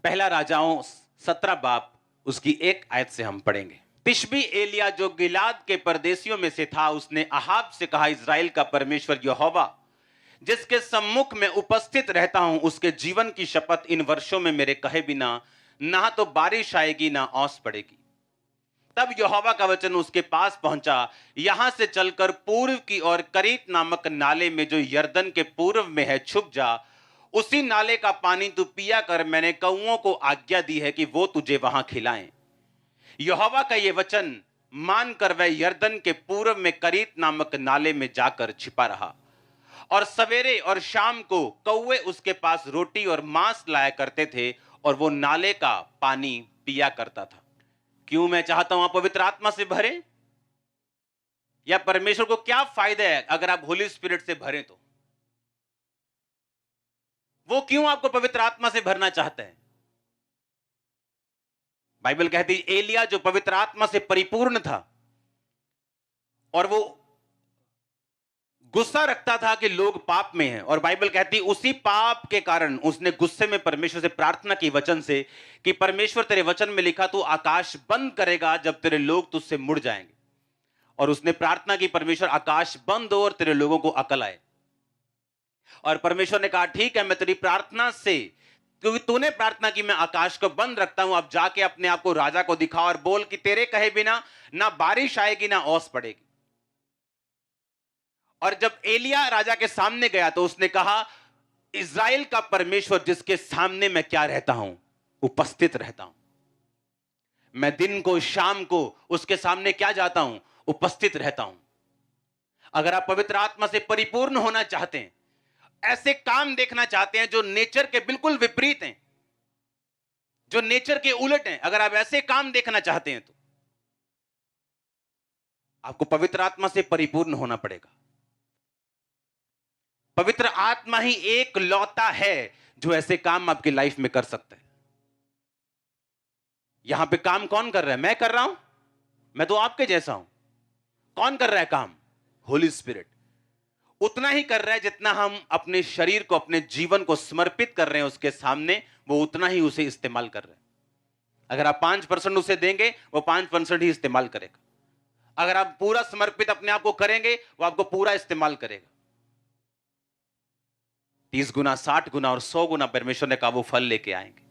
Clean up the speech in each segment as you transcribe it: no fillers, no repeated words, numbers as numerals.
पहला राजाओं 17 बाब उसकी 1 आयत से हम पढ़ेंगे। तिशबी एलिया जो गिलाद के परदेशियों में से था, उसने अहाब से कहा, इज़राइल का परमेश्वर यहोवा जिसके सम्मुख में उपस्थित रहता हूं, उसके जीवन की शपथ, इन वर्षों में मेरे कहे बिना ना तो बारिश आएगी ना ओस पड़ेगी। तब यहोवा का वचन उसके पास पहुंचा, यहां से चलकर पूर्व की ओर करीत नामक नाले में जो यरदन के पूर्व में है छुप जा, उसी नाले का पानी तू पिया कर। मैंने कौओं को आज्ञा दी है कि वो तुझे वहां खिलाएं। यहोवा का ये वचन मानकर वह यरदन के पूर्व में करीत नामक नाले में जाकर छिपा रहा, और सवेरे और शाम को कौवे उसके पास रोटी और मांस लाया करते थे, और वो नाले का पानी पिया करता था। क्यों मैं चाहता हूं आप पवित्र आत्मा से भरें? या परमेश्वर को क्या फायदा है अगर आप होली स्पिरिट से भरें? तो वो क्यों आपको पवित्र आत्मा से भरना चाहता है? बाइबल कहती है एलिया जो पवित्र आत्मा से परिपूर्ण था और वो गुस्सा रखता था कि लोग पाप में हैं, और बाइबल कहती उसी पाप के कारण उसने गुस्से में परमेश्वर से प्रार्थना की वचन से कि परमेश्वर तेरे वचन में लिखा तू आकाश बंद करेगा जब तेरे लोग तुझसे मुड़ जाएंगे। और उसने प्रार्थना की परमेश्वर आकाश बंद हो और तेरे लोगों को अकल आए। और परमेश्वर ने कहा ठीक है, मैं तेरी प्रार्थना से, क्योंकि तूने प्रार्थना की, मैं आकाश को बंद रखता हूं। अब जाके अपने आप को राजा को दिखा और बोल कि तेरे कहे बिना ना बारिश आएगी ना ओस पड़ेगी। और जब एलिया राजा के सामने गया तो उसने कहा, इज़राइल का परमेश्वर जिसके सामने मैं क्या रहता हूं, उपस्थित रहता हूं। मैं दिन को शाम को उसके सामने क्या जाता हूं, उपस्थित रहता हूं। अगर आप पवित्र आत्मा से परिपूर्ण होना चाहते हैं, ऐसे काम देखना चाहते हैं जो नेचर के बिल्कुल विपरीत हैं, जो नेचर के उलट हैं, अगर आप ऐसे काम देखना चाहते हैं तो आपको पवित्र आत्मा से परिपूर्ण होना पड़ेगा। पवित्र आत्मा ही एक लौता है जो ऐसे काम आपकी लाइफ में कर सकता है। यहां पे काम कौन कर रहा है? मैं कर रहा हूं? मैं तो आपके जैसा हूं। कौन कर रहा है काम? होली स्पिरिट। उतना ही कर रहा है जितना हम अपने शरीर को, अपने जीवन को समर्पित कर रहे हैं उसके सामने, वो उतना ही उसे इस्तेमाल कर रहे हैं। अगर आप 5% उसे देंगे, वो 5% ही इस्तेमाल करेगा। अगर आप पूरा समर्पित अपने आप को करेंगे, वो आपको पूरा इस्तेमाल करेगा। 30 गुना, 60 गुना और 100 गुना परमेश्वर ने कहा वो फल लेके आएंगे।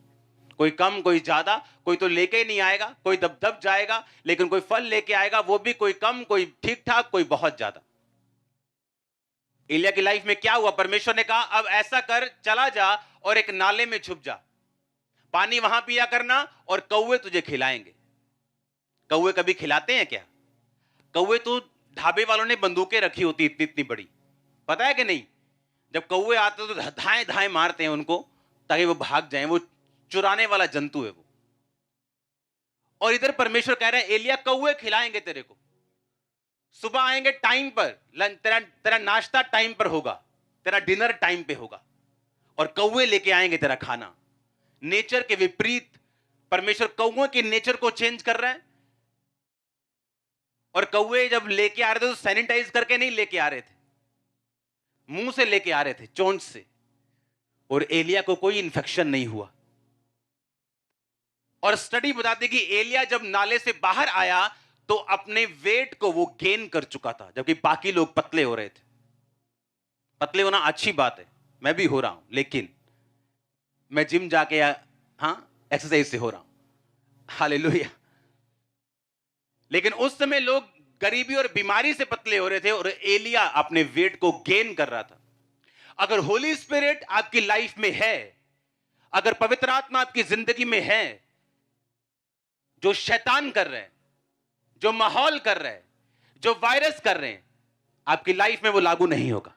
कोई कम, कोई ज्यादा, कोई तो लेके ही नहीं आएगा, कोई दब दब जाएगा, लेकिन कोई फल लेके आएगा, वो भी कोई कम, कोई ठीक ठाक, कोई बहुत ज्यादा। एलिया की लाइफ में क्या हुआ? परमेश्वर ने कहा अब ऐसा कर, चला जा और एक नाले में छुप जा, पानी वहां पिया करना और कौवे तुझे खिलाएंगे। कौवे कभी खिलाते हैं क्या? कौवे तो ढाबे वालों ने बंदूकें रखी होती इतनी इतनी बड़ी, पता है कि नहीं? जब कौवे आते तो धाए धाए मारते हैं उनको ताकि वो भाग जाएं। वो चुराने वाला जंतु है वो। और इधर परमेश्वर कह रहे हैं एलिया कौवे खिलाएंगे तेरे को, सुबह आएंगे टाइम पर, तेरा नाश्ता टाइम पर होगा, तेरा डिनर टाइम पे होगा, और कौवे लेके आएंगे तेरा खाना। नेचर के विपरीत परमेश्वर कौवे की नेचर को चेंज कर रहा है। और कौवे जब लेके आ रहे थे तो सैनिटाइज करके नहीं लेके आ रहे थे, मुंह से लेके आ रहे थे, चोंच से। और एलिया को कोई इंफेक्शन नहीं हुआ। और स्टडी बताती कि एलिया जब नाले से बाहर आया तो अपने वेट को वो गेन कर चुका था, जबकि बाकी लोग पतले हो रहे थे। पतले होना अच्छी बात है, मैं भी हो रहा हूं, लेकिन मैं जिम जाके एक्सरसाइज से हो रहा हूं, हालेलुया। लेकिन उस समय लोग गरीबी और बीमारी से पतले हो रहे थे और एलिया अपने वेट को गेन कर रहा था। अगर होली स्पिरिट आपकी लाइफ में है, अगर पवित्र आत्मा आपकी जिंदगी में है, जो शैतान कर रहे हैं, जो माहौल कर रहे हैं, जो वायरस कर रहे हैं, आपकी लाइफ में वो लागू नहीं होगा।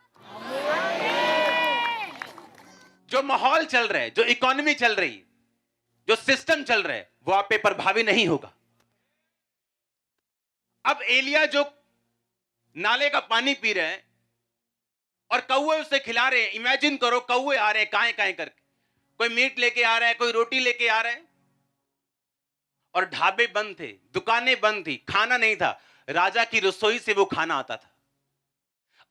जो माहौल चल रहा है, जो इकोनॉमी चल रही है, जो सिस्टम चल रहा है, वो आप पे प्रभावी नहीं होगा। अब एलिया जो नाले का पानी पी रहे हैं और कौवे उसे खिला रहे हैं। इमेजिन करो, कौवे आ रहे हैं काएं काएं करके, कोई मीट लेके आ रहा है, कोई रोटी लेके आ रहा है, और ढाबे बंद थे, दुकानें बंद थी, खाना नहीं था। राजा की रसोई से वो खाना आता था।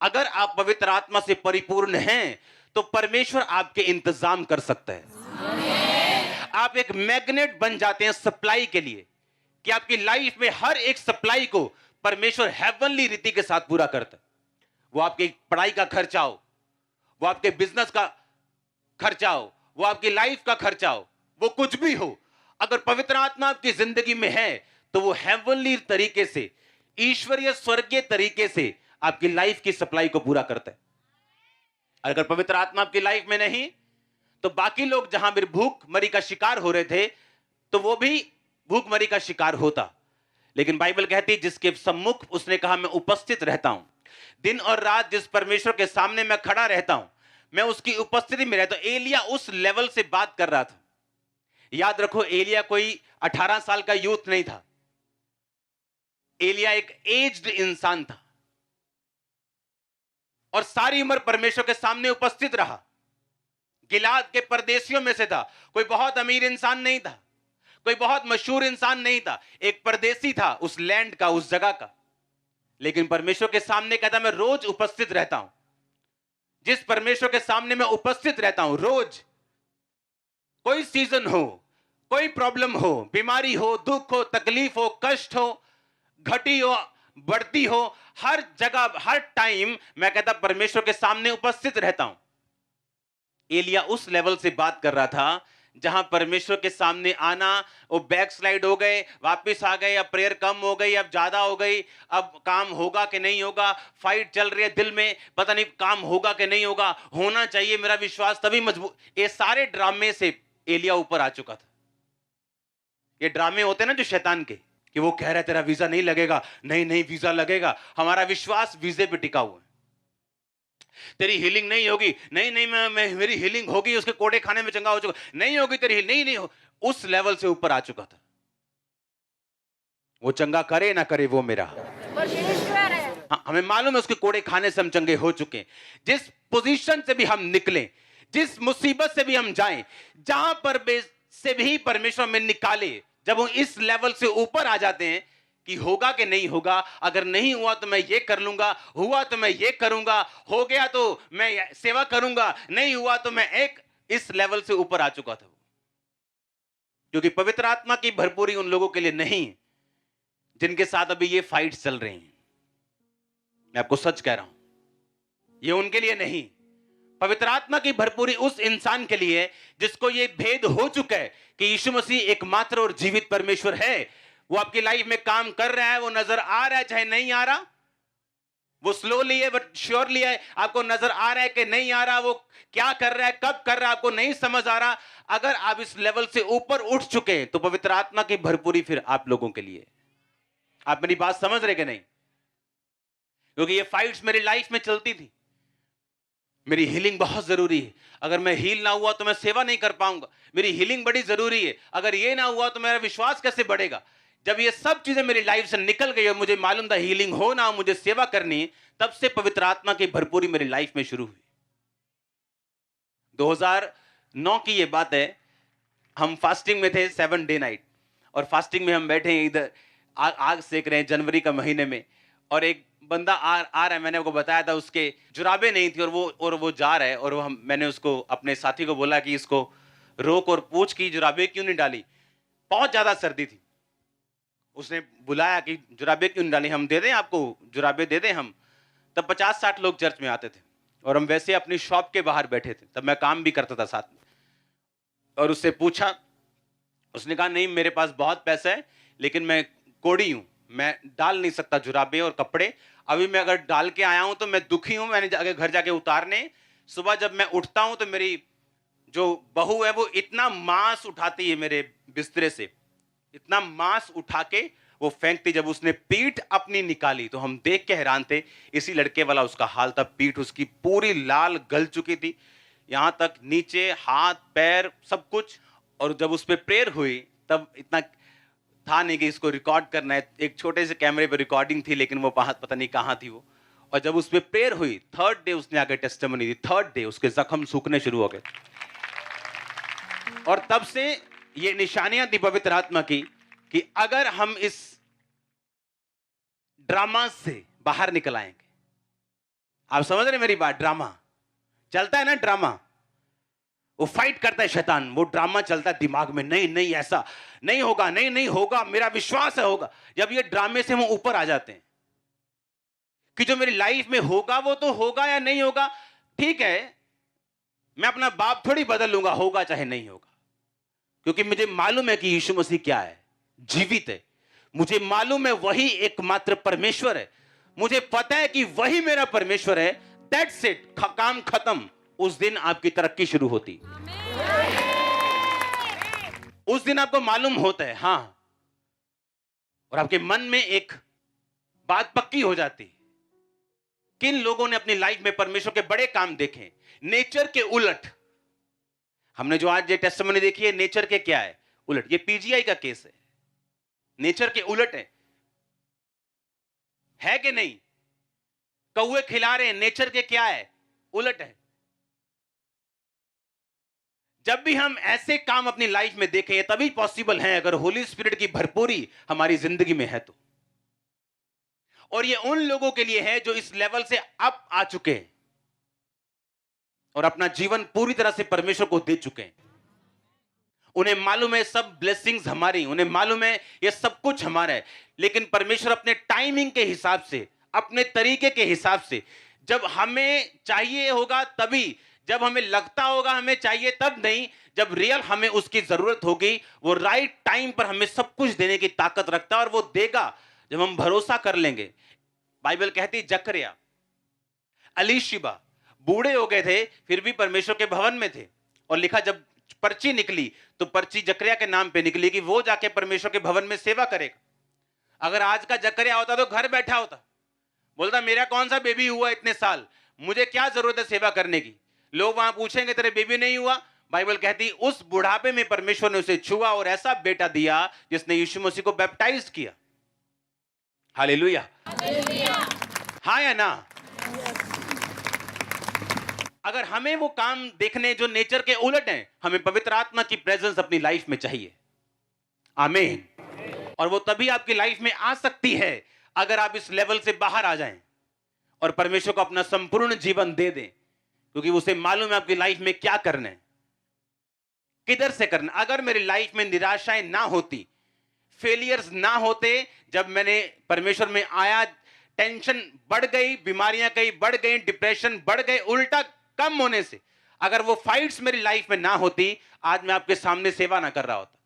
अगर आप पवित्र आत्मा से परिपूर्ण हैं तो परमेश्वर आपके इंतजाम कर सकता है। आप एक मैग्नेट बन जाते हैं सप्लाई के लिए, कि आपकी लाइफ में हर एक सप्लाई को परमेश्वर हेवनली रीति के साथ पूरा करता है। वो आपकी पढ़ाई का खर्चा हो, वो आपके बिजनेस का खर्चा हो, वो आपकी लाइफ का खर्चा हो, वो कुछ भी हो, अगर पवित्र आत्मा आपकी जिंदगी में है तो वो हेवनली तरीके से, ईश्वरीय स्वर्गीय तरीके से आपकी लाइफ की सप्लाई को पूरा करता है। अगर पवित्र आत्मा आपकी लाइफ में नहीं तो बाकी लोग जहां भी भूखमरी का शिकार हो रहे थे तो वो भी भूखमरी का शिकार होता। लेकिन बाइबल कहती है जिसके सम्मुख उसने कहा मैं उपस्थित रहता हूं, दिन और रात जिस परमेश्वर के सामने मैं खड़ा रहता हूं, मैं उसकी उपस्थिति में रहता हूं। एलिया उस लेवल से बात कर रहा था। याद रखो, एलिया कोई 18 साल का यूथ नहीं था। एलिया एक एज्ड इंसान था और सारी उम्र परमेश्वर के सामने उपस्थित रहा। गिलाद के परदेशियों में से था, कोई बहुत अमीर इंसान नहीं था, कोई बहुत मशहूर इंसान नहीं था, एक परदेसी था उस लैंड का, उस जगह का। लेकिन परमेश्वर के सामने कहता मैं रोज उपस्थित रहता हूं। जिस परमेश्वर के सामने मैं उपस्थित रहता हूं रोज, कोई सीजन हो, कोई प्रॉब्लम हो, बीमारी हो, दुख हो, तकलीफ हो, कष्ट हो, घटी हो, बढ़ती हो, हर जगह हर टाइम मैं कहता परमेश्वर के सामने उपस्थित रहता हूं। एलिया उस लेवल से बात कर रहा था जहां परमेश्वर के सामने आना, वो बैकस्लाइड हो गए, वापस आ गए, अब प्रेयर कम हो गई, अब ज्यादा हो गई, अब काम होगा कि नहीं होगा, फाइट चल रही है दिल में, पता नहीं काम होगा कि नहीं होगा, होना चाहिए मेरा विश्वास तभी मजबूत। ये सारे ड्रामे से एलिया ऊपर आ चुका था। ये ड्रामे होते ना जो शैतान के, कि वो कह रहा है तेरा वीजा नहीं लगेगा, नहीं नहीं वीजा लगेगा, हमारा विश्वास वीजे पे टिका हुआ है। तेरी हीलिंग नहीं होगी, नहीं नहीं मैं मेरी हीलिंग होगी, उसके कोड़े खाने में चंगा हो चुका, नहीं होगी तेरी हीलिंग, नहीं नहीं हो। उस लेवल से ऊपर आ चुका था। वो चंगा करे ना करे वो मेरा परमेश्वर है। हाँ, हमें मालूम है उसके कोड़े खाने से हम चंगे हो चुके हैं। जिस पोजीशन से भी हम निकले, जिस मुसीबत से भी हम जाएं, जहां पर से भी परमेश्वर में निकाले, जब वो इस लेवल से ऊपर आ जाते हैं कि होगा कि नहीं होगा, अगर नहीं हुआ तो मैं ये कर लूंगा, हुआ तो मैं ये करूंगा, हो गया तो मैं सेवा करूंगा, नहीं हुआ तो मैं एक इस लेवल से ऊपर आ चुका था। क्योंकि पवित्र आत्मा की भरपूरी उन लोगों के लिए नहीं जिनके साथ अभी ये फाइट चल रही हैं। मैं आपको सच कह रहा हूं, ये उनके लिए नहीं। पवित्र आत्मा की भरपूरी उस इंसान के लिए जिसको ये भेद हो चुका है कि यीशु मसीह एकमात्र और जीवित परमेश्वर है। वो आपकी लाइफ में काम कर रहा है, वो नजर आ रहा है चाहे नहीं आ रहा, वो स्लोली है बट श्योरली है, आपको नजर आ रहा है कि नहीं आ रहा, वो क्या कर रहा है, कब कर रहा है, आपको नहीं समझ आ रहा। अगर आप इस लेवल से ऊपर उठ चुके हैं तो पवित्र आत्मा की भरपूरी फिर आप लोगों के लिए। आप मेरी बात समझ रहे कि नहीं? क्योंकि ये फाइट्स मेरी लाइफ में चलती थी। मेरी हीलिंग बहुत जरूरी है, अगर मैं हील ना हुआ तो मैं सेवा नहीं कर पाऊंगा, मेरी हीलिंग बड़ी जरूरी है, अगर ये ना हुआ तो मेरा विश्वास कैसे बढ़ेगा। जब ये सब चीजें मेरी लाइफ से निकल गई और मुझे मालूम था हीलिंग हो ना हो, मुझे सेवा करनी है, तब से पवित्र आत्मा की भरपूरी मेरी लाइफ में शुरू हुई। 2009 की ये बात है, हम फास्टिंग में थे 7 डे नाइट, और फास्टिंग में हम बैठे हैं, इधर आग सेक रहे हैं जनवरी का महीने में, और एक बंदा आ रहा है। मैंने आपको बताया था उसके जुराबे नहीं थी और वो जा रहा है, और मैंने उसको अपने साथी को बोला कि इसको रोक और पूछ कि जुराबे क्यों नहीं डाली। बहुत ज्यादा सर्दी थी। उसने बुलाया कि जुराबे क्यों नहीं डाली, हम दे दें आपको, जुराबे दे दें हम। तब 50-60 लोग चर्च में आते थे और हम वैसे अपनी शॉप के बाहर बैठे थे, तब मैं काम भी करता था साथ में। और उससे पूछा, उसने कहा नहीं मेरे पास बहुत पैसा है लेकिन मैं कोड़ी हूं, मैं डाल नहीं सकता जुराबे और कपड़े, अभी मैं अगर डाल के आया हूं तो मैं दुखी हूं, मैंने घर जाके उतारने। सुबह जब मैं उठता हूं तो मेरी जो बहू है वो इतना मांस उठाती है मेरे बिस्तरे से, इतना मांस उठा के वो फेंकती। जब उसने पीठ अपनी निकाली तो हम देख के हैरान थे। इसी लड़के वाला उसका हाल था, पीठ उसकी पूरी लाल गल चुकी थी, यहां तक नीचे हाथ पैर सब कुछ। और जब उस पर प्रेयर हुई तब इतना था नहीं कि इसको रिकॉर्ड करना है, एक छोटे से कैमरे पर रिकॉर्डिंग थी, लेकिन वो पता नहीं कहां थी वो। और जब उस पर प्रेयर हुई, 3rd डे उसने आगे टेस्टिमनी दी, 3rd डे उसके जख्म सूखने शुरू हो गए। और तब से ये निशानियां थी पवित्र आत्मा की कि अगर हम इस ड्रामा से बाहर निकल आएंगे। आप समझ रहे मेरी बात? ड्रामा चलता है ना, ड्रामा। वो फाइट करता है शैतान, वो ड्रामा चलता है दिमाग में, नहीं नहीं ऐसा नहीं होगा, नहीं नहीं होगा, मेरा विश्वास है होगा। जब ये ड्रामे से हम ऊपर आ जाते हैं कि जो मेरी लाइफ में होगा वो तो होगा या नहीं होगा, ठीक है, मैं अपना बाप थोड़ी बदल लूंगा, होगा चाहे नहीं होगा, क्योंकि मुझे मालूम है कि यीशु मसीह क्या है, जीवित है। मुझे मालूम है वही एकमात्र परमेश्वर है। मुझे पता है कि वही मेरा परमेश्वर है। दैट्स इट, काम खत्म। उस दिन आपकी तरक्की शुरू होती, उस दिन आपको मालूम होता है, हां, और आपके मन में एक बात पक्की हो जाती। किन लोगों ने अपनी लाइफ में परमेश्वर के बड़े काम देखे, नेचर के उलट। हमने जो आज ये टेस्टिमनी देखी है, नेचर के क्या है उलट। ये पीजीआई का केस है, नेचर के उलट है कि नहीं? कौवे खिला रहे हैं, नेचर के क्या है उलट है। जब भी हम ऐसे काम अपनी लाइफ में देखें, तभी पॉसिबल है अगर होली स्पिरिट की भरपूरी हमारी जिंदगी में है तो। और ये उन लोगों के लिए है जो इस लेवल से अप आ चुके हैं और अपना जीवन पूरी तरह से परमेश्वर को दे चुके हैं। उन्हें मालूम है सब ब्लेसिंग्स हमारी, उन्हें मालूम है ये सब कुछ हमारा है, लेकिन परमेश्वर अपने टाइमिंग के हिसाब से, अपने तरीके के हिसाब से, जब हमें चाहिए होगा तभी, जब हमें लगता होगा हमें चाहिए तब नहीं, जब रियल हमें उसकी जरूरत होगी, वो राइट टाइम पर हमें सब कुछ देने की ताकत रखता है और वो देगा जब हम भरोसा कर लेंगे। बाइबल कहती जकरिया, अलीशिबा बूढ़े हो गए थे फिर भी परमेश्वर के भवन में थे, और लिखा जब पर्ची निकली तो पर्ची जकरिया के नाम पे निकली कि वो जाके परमेश्वर के भवन में सेवा करेगा। अगर आज का जकरिया होता तो घर बैठा होता, बोलता मेरा कौन सा बेबी हुआ इतने साल, मुझे क्या जरूरत है सेवा करने की। लोग वहां पूछेंगे तेरे बेबी नहीं हुआ, बाइबल कहती उस बुढ़ापे में परमेश्वर ने उसे छुआ और ऐसा बेटा दिया जिसने यीशु मसीह को बैप्टाइज किया। हालेलुया, हाँ या ना? अगर हमें वो काम देखने जो नेचर के उलट हैं, हमें पवित्र आत्मा की प्रेजेंस अपनी लाइफ में चाहिए। आमीन। और वो तभी आपकी लाइफ में आ सकती है अगर आप इस लेवल से बाहर आ जाएं और परमेश्वर को अपना संपूर्ण जीवन दे दें, क्योंकि उसे मालूम है आपकी लाइफ में क्या करना है, किधर से करना। अगर मेरी लाइफ में निराशाएं ना होती, फेलियर्स ना होते, जब मैंने परमेश्वर में आया, टेंशन बढ़ गई, बीमारियां कई बढ़ गई, डिप्रेशन बढ़ गए, उल्टा कम होने से, अगर वो फाइट्स मेरी लाइफ में ना होती, आज मैं आपके सामने सेवा ना कर रहा होता।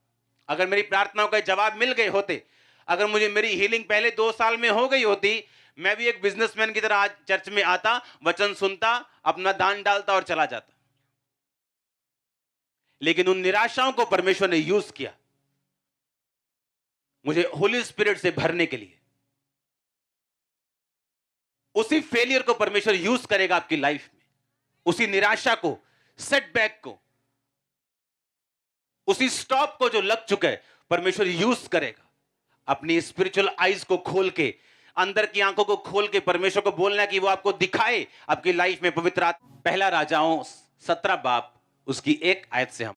अगर मेरी प्रार्थनाओं का जवाब मिल गए होते, अगर मुझे मेरी हीलिंग पहले 2 साल में हो गई होती, मैं भी एक बिजनेसमैन की तरह आज चर्च में आता, वचन सुनता, अपना दान डालता और चला जाता। लेकिन उन निराशाओं को परमेश्वर ने यूज किया मुझे होली स्पिरिट से भरने के लिए। उसी फेलियर को परमेश्वर यूज करेगा आपकी लाइफ में, उसी निराशा को, सेटबैक को, उसी स्टॉप को जो लग चुका है, परमेश्वर यूज करेगा। अपनी स्पिरिचुअल आईज को खोल के, अंदर की आंखों को खोल के परमेश्वर को बोलना कि वो आपको दिखाए आपकी लाइफ में पवित्र आत्मा। पहला राजाओं 17 बाब उसकी 1 आयत से हम